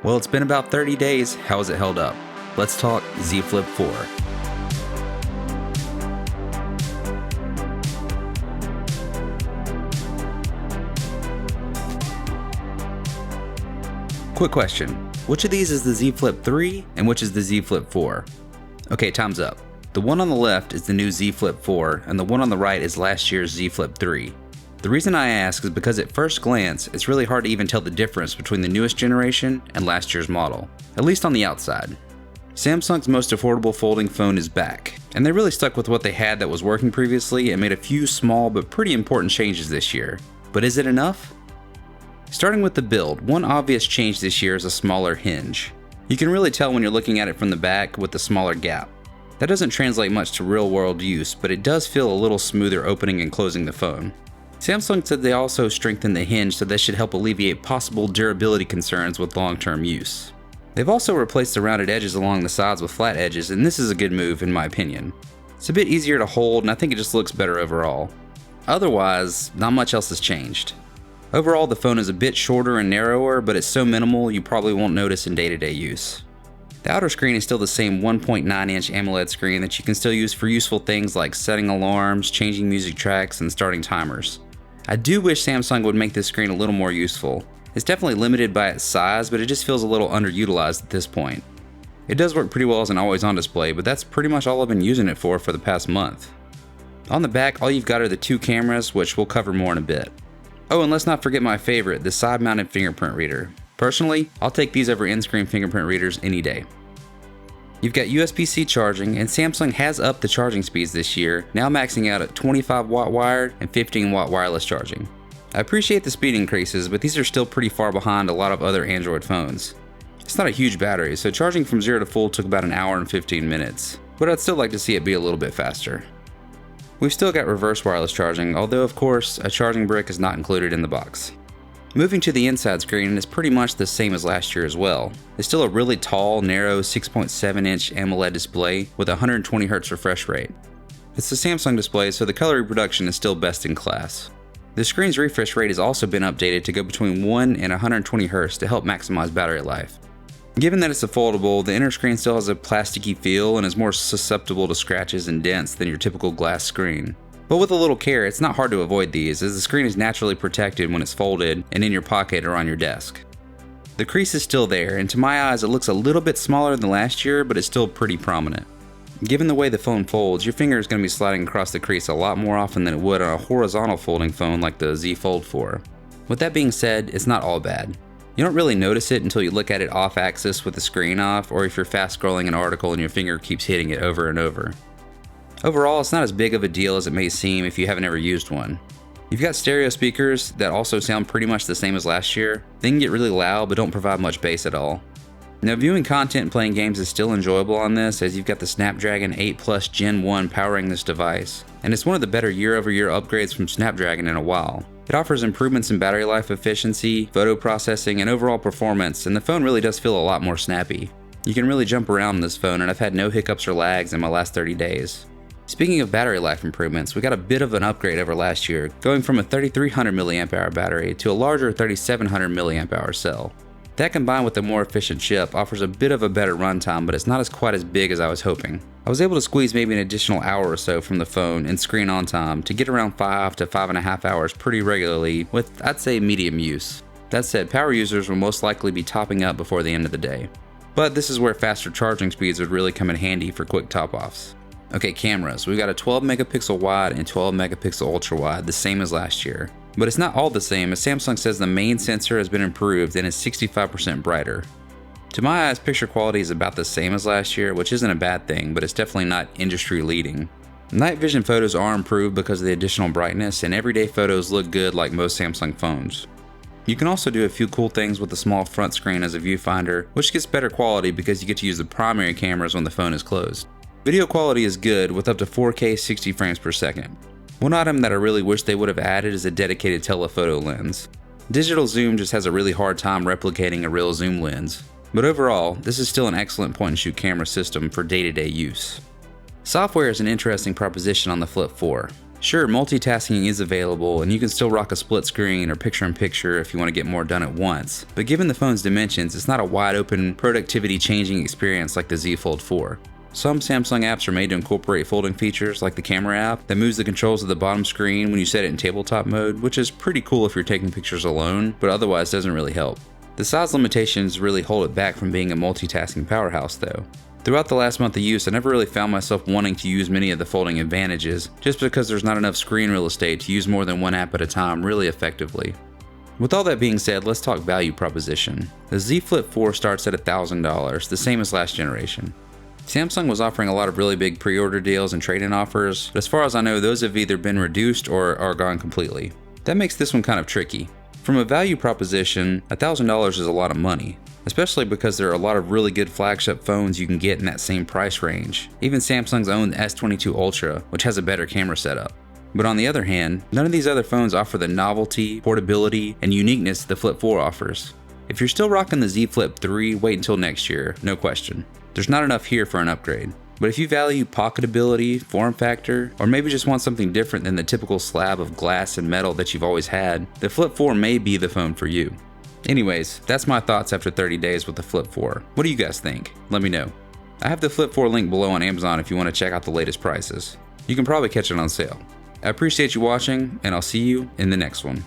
Well, it's been about 30 days. How has it held up? Let's talk Z Flip 4. Quick question. Which of these is the Z Flip 3 and which is the Z Flip 4? Okay, time's up. The one on the left is the new Z Flip 4 and the one on the right is last year's Z Flip 3. The reason I ask is because at first glance, it's really hard to even tell the difference between the newest generation and last year's model, at least on the outside. Samsung's most affordable folding phone is back, and they really stuck with what they had that was working previously and made a few small but pretty important changes this year. But is it enough? Starting with the build, one obvious change this year is a smaller hinge. You can really tell when you're looking at it from the back with the smaller gap. That doesn't translate much to real-world use, but it does feel a little smoother opening and closing the phone. Samsung said they also strengthened the hinge so that should help alleviate possible durability concerns with long-term use. They've also replaced the rounded edges along the sides with flat edges, and this is a good move in my opinion. It's a bit easier to hold and I think it just looks better overall. Otherwise, not much else has changed. Overall, the phone is a bit shorter and narrower, but it's so minimal you probably won't notice in day-to-day use. The outer screen is still the same 1.9-inch AMOLED screen that you can still use for useful things like setting alarms, changing music tracks, and starting timers. I do wish Samsung would make this screen a little more useful. It's definitely limited by its size, but it just feels a little underutilized at this point. It does work pretty well as an always-on display, but that's pretty much all I've been using it for the past month. On the back, all you've got are the two cameras, which we'll cover more in a bit. Oh, and let's not forget my favorite, the side-mounted fingerprint reader. Personally, I'll take these over in-screen fingerprint readers any day. You've got USB-C charging, and Samsung has upped the charging speeds this year, now maxing out at 25 watt wired and 15 watt wireless charging. I appreciate the speed increases, but these are still pretty far behind a lot of other Android phones. It's not a huge battery, so charging from 0 to full took about an hour and 15 minutes, but I'd still like to see it be a little bit faster. We've still got reverse wireless charging, although of course, a charging brick is not included in the box. Moving to the inside screen is pretty much the same as last year as well. It's still a really tall, narrow 6.7-inch AMOLED display with a 120Hz refresh rate. It's a Samsung display, so the color reproduction is still best in class. The screen's refresh rate has also been updated to go between 1 and 120Hz to help maximize battery life. Given that it's a foldable, the inner screen still has a plasticky feel and is more susceptible to scratches and dents than your typical glass screen. But with a little care, it's not hard to avoid these, as the screen is naturally protected when it's folded and in your pocket or on your desk. The crease is still there, and to my eyes it looks a little bit smaller than last year, but it's still pretty prominent. Given the way the phone folds, your finger is going to be sliding across the crease a lot more often than it would on a horizontal folding phone like the Z Fold 4. With that being said, it's not all bad. You don't really notice it until you look at it off-axis with the screen off, or if you're fast scrolling an article and your finger keeps hitting it over and over. Overall, it's not as big of a deal as it may seem if you haven't ever used one. You've got stereo speakers that also sound pretty much the same as last year. They can get really loud but don't provide much bass at all. Now, viewing content and playing games is still enjoyable on this, as you've got the Snapdragon 8 Plus Gen 1 powering this device, and it's one of the better year-over-year upgrades from Snapdragon in a while. It offers improvements in battery life efficiency, photo processing, and overall performance, and the phone really does feel a lot more snappy. You can really jump around in this phone, and I've had no hiccups or lags in my last 30 days. Speaking of battery life improvements, we got a bit of an upgrade over last year, going from a 3300 mAh battery to a larger 3700 mAh cell. That combined with a more efficient chip offers a bit of a better runtime, but it's not quite as big as I was hoping. I was able to squeeze maybe an additional hour or so from the phone and screen on time to get around 5 to 5.5 hours pretty regularly with, I'd say, medium use. That said, power users will most likely be topping up before the end of the day. But this is where faster charging speeds would really come in handy for quick top-offs. Okay, cameras. We've got a 12 megapixel wide and 12 megapixel ultra wide, the same as last year. But it's not all the same, as Samsung says the main sensor has been improved and is 65% brighter. To my eyes, picture quality is about the same as last year, which isn't a bad thing, but it's definitely not industry leading. Night vision photos are improved because of the additional brightness, and everyday photos look good like most Samsung phones. You can also do a few cool things with the small front screen as a viewfinder, which gets better quality because you get to use the primary cameras when the phone is closed. Video quality is good with up to 4K 60 frames per second. One item that I really wish they would have added is a dedicated telephoto lens. Digital zoom just has a really hard time replicating a real zoom lens. But overall, this is still an excellent point-and-shoot camera system for day-to-day use. Software is an interesting proposition on the Flip 4. Sure, multitasking is available and you can still rock a split screen or picture-in-picture if you want to get more done at once, but given the phone's dimensions, it's not a wide open, productivity-changing experience like the Z Fold 4. Some Samsung apps are made to incorporate folding features like the camera app that moves the controls of the bottom screen when you set it in tabletop mode, which is pretty cool if you're taking pictures alone, but otherwise doesn't really help. The size limitations really hold it back from being a multitasking powerhouse though. Throughout the last month of use, I never really found myself wanting to use many of the folding advantages, just because there's not enough screen real estate to use more than one app at a time really effectively. With all that being said, let's talk value proposition. The Z Flip 4 starts at $1,000, the same as last generation. Samsung was offering a lot of really big pre-order deals and trade-in offers, but as far as I know, those have either been reduced or are gone completely. That makes this one kind of tricky. From a value proposition, $1,000 is a lot of money, especially because there are a lot of really good flagship phones you can get in that same price range, even Samsung's own S22 Ultra, which has a better camera setup. But on the other hand, none of these other phones offer the novelty, portability, and uniqueness the Flip 4 offers. If you're still rocking the Z Flip 3, wait until next year, no question. There's not enough here for an upgrade. But if you value pocketability, form factor, or maybe just want something different than the typical slab of glass and metal that you've always had, the Flip 4 may be the phone for you. Anyways, that's my thoughts after 30 days with the Flip 4. What do you guys think? Let me know. I have the Flip 4 link below on Amazon if you want to check out the latest prices. You can probably catch it on sale. I appreciate you watching, and I'll see you in the next one.